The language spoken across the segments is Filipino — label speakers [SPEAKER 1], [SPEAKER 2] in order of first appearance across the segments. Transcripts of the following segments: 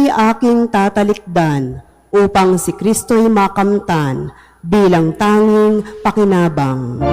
[SPEAKER 1] ito'y aking tatalikdan upang si Kristo'y makamtan bilang tanging pakinabang.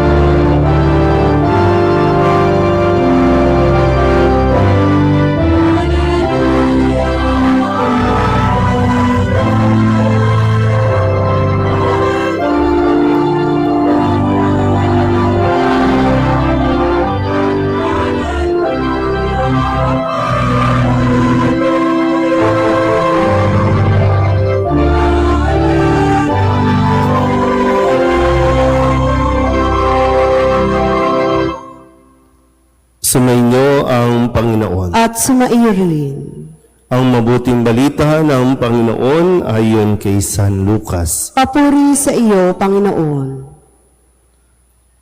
[SPEAKER 2] Sumainyo ang Panginoon.
[SPEAKER 1] At sumaiyo rin.
[SPEAKER 2] Ang mabuting balita ng Panginoon ayon kay San Lucas.
[SPEAKER 1] Papuri sa iyo, Panginoon.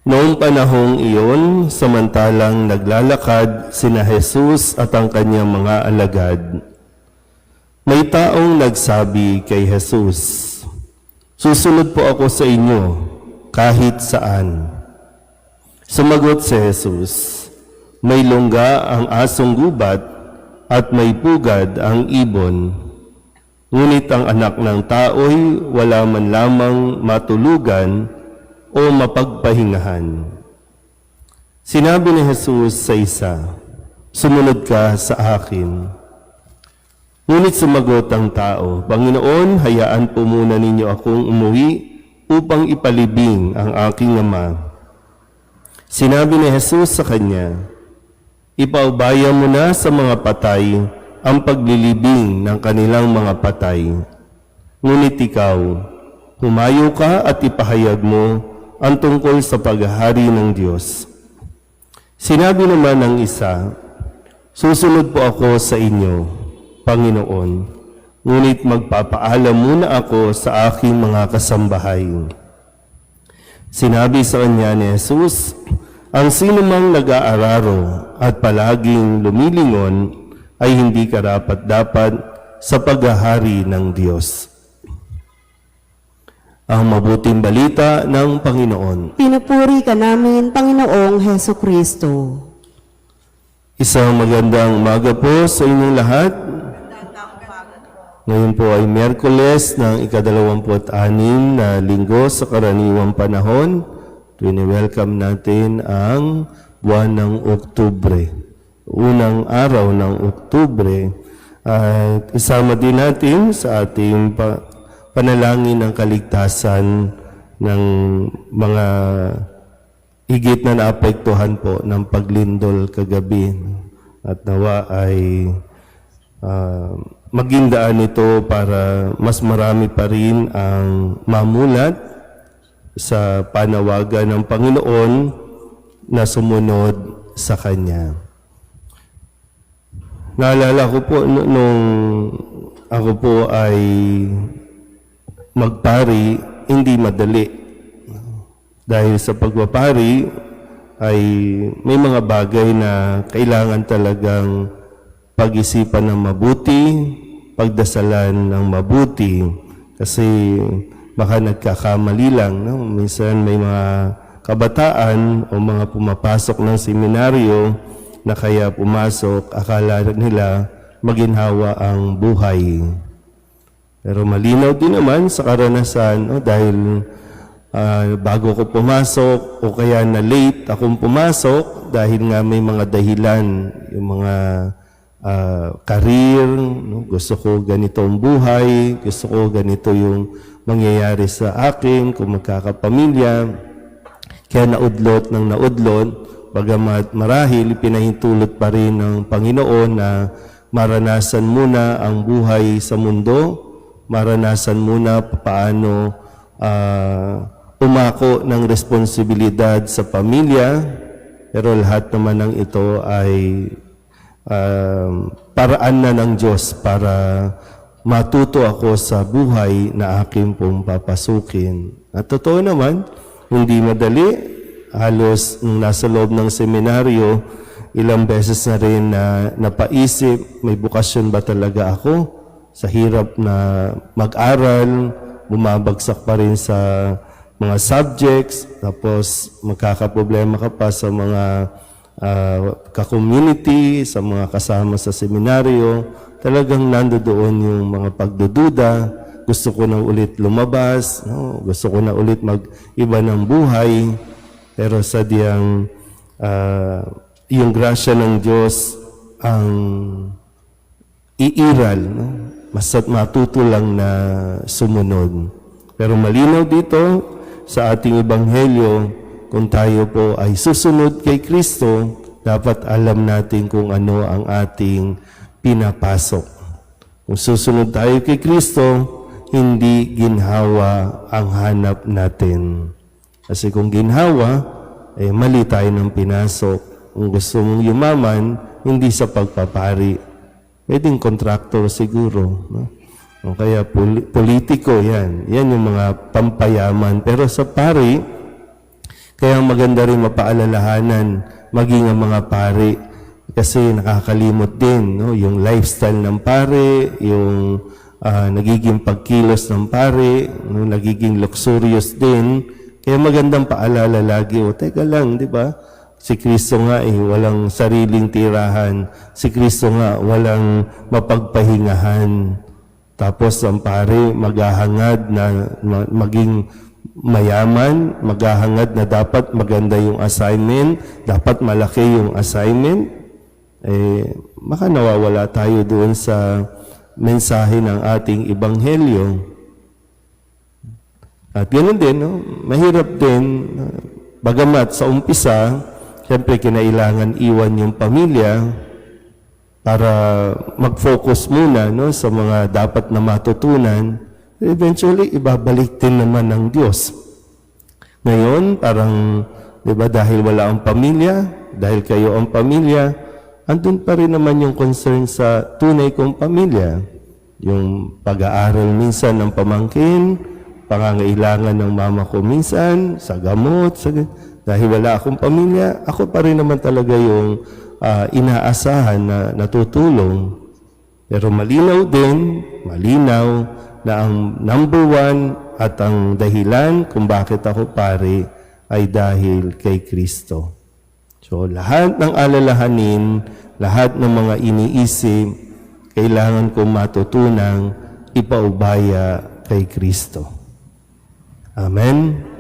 [SPEAKER 2] Noong panahong iyon, samantalang naglalakad sina Jesus at ang kanyang mga alagad, may taong nagsabi kay Jesus, "Susunod po ako sa inyo kahit saan." Sumagot si Jesus, "May lungga ang asong gubat at may pugad ang ibon. Ngunit ang anak ng tao'y wala man lamang matulugan o mapagpahingahan." Sinabi ni Jesus sa isa, "Sumunod ka sa akin." Ngunit sumagot ang tao, "Panginoon, hayaan po muna ninyo akong umuwi upang ipalibing ang aking ama." Sinabi ni Jesus sa kanya, "Ipaubaya mo na sa mga patay ang paglilibing ng kanilang mga patay. Ngunit ikaw, humayo ka at ipahayag mo ang tungkol sa paghahari ng Diyos." Sinabi naman ng isa, "Susunod po ako sa inyo, Panginoon, ngunit magpapaalam muna ako sa aking mga kasambahay." Sinabi sa kanya ni Jesus, "Ang sinumang nag-aararo at palaging lumilingon ay hindi karapat-dapat sa paghahari ng Diyos." Ang mabuting balita ng Panginoon.
[SPEAKER 1] Pinupuri ka namin, Panginoong Heso Kristo.
[SPEAKER 2] Isang magandang umaga po sa inyong lahat. Ngayon po ay Miyerkules ng ika-26 na linggo sa karaniwang panahon. Wini-welcome natin ang buwan ng Oktubre. Unang araw ng Oktubre. At isama din natin sa ating panalangin ng kaligtasan ng mga higit na naapektuhan po ng paglindol kagabi. At nawa ay maging daan ito para mas marami pa rin ang mamulat sa panawagan ng Panginoon na sumunod sa Kanya. Naalala ko po nung ako po ay magpari, hindi madali. Dahil sa pagpapari ay may mga bagay na kailangan talagang pag-isipan ng mabuti, pagdasalan ng mabuti, kasi baka nagkakamali lang. No? Minsan may mga kabataan o mga pumapasok ng seminaryo na kaya pumasok, akala nila maginhawa ang buhay. Pero malinaw din naman sa karanasan, no? Dahil bago ko pumasok o kaya na late akong pumasok dahil nga may mga dahilan, yung mga career, no? Gusto ko ganito ang buhay, gusto ko ganito yung mangyayari sa akin kung magkakapamilya. Kaya naudlot ng naudlot, bagamat marahil pinahintulot pa rin ng Panginoon na maranasan muna ang buhay sa mundo, maranasan muna paano umako ng responsibilidad sa pamilya, pero lahat naman ng ito ay paraan na ng Diyos para matuto ako sa buhay na aking pong papasukin. At totoo naman, hindi madali. Halos nung nasa loob ng seminaryo, ilang beses na rin na napaisip, may bukasyon ba talaga ako? Sa hirap na mag-aral, bumabagsak pa rin sa mga subjects, tapos magkakaproblema ka pa sa mga ka-community, sa mga kasama sa seminaryo. talagang nandoon yung mga pagdududa, gusto ko na ulit lumabas, no? Gusto ko na ulit mag-iba ng buhay, pero sadyang yung grasya ng Diyos ang iiral, no? Matuto lang na sumunod. Pero malinaw dito sa ating ebanghelyo, kung tayo po ay susunod kay Kristo, dapat alam natin kung ano ang ating pinapasok. Kung susunod tayo kay Kristo, hindi ginhawa ang hanap natin. Kasi kung ginhawa, mali tayo ng pinasok. Kung gusto mong yumaman, hindi sa pagpapari. Pwedeng kontraktor siguro. No? O kaya politiko, yan. Yan yung mga pampayaman. Pero sa pari, kaya maganda rin mapaalalahanan maging ang mga pari. Kasi nakakalimot din, no? Yung lifestyle ng pare, yung nagiging pagkilos ng pare, no? Nagiging luxurious din. Kaya magandang paalala lagi, teka lang, di ba? Si Kristo nga walang sariling tirahan. Si Kristo nga walang mapagpahingahan. Tapos ang pare maghahangad na maging mayaman, maghahangad na dapat maganda yung assignment, dapat malaki yung assignment. Baka nawawala tayo doon sa mensahe ng ating ebanghelyo. At ganoon din, no? Mahirap din, bagamat sa umpisa, siyempre kinailangan iwan yung pamilya para mag-focus muna, no, sa mga dapat na matutunan. Eventually, ibabalik din naman ng Diyos. Ngayon, parang, di ba, dahil wala ang pamilya, dahil kayo ang pamilya, andun pa rin naman yung concern sa tunay kong pamilya. Yung pag-aaral minsan ng pamangkin, pangangailangan ng mama ko minsan, sa gamot, dahil wala akong pamilya, ako pa rin naman talaga yung inaasahan na natutulong. Pero malinaw na ang number one at ang dahilan kung bakit ako pare ay dahil kay Kristo. So, lahat ng alalahanin, lahat ng mga iniisip, kailangan kong matutunang ipaubaya kay Kristo. Amen.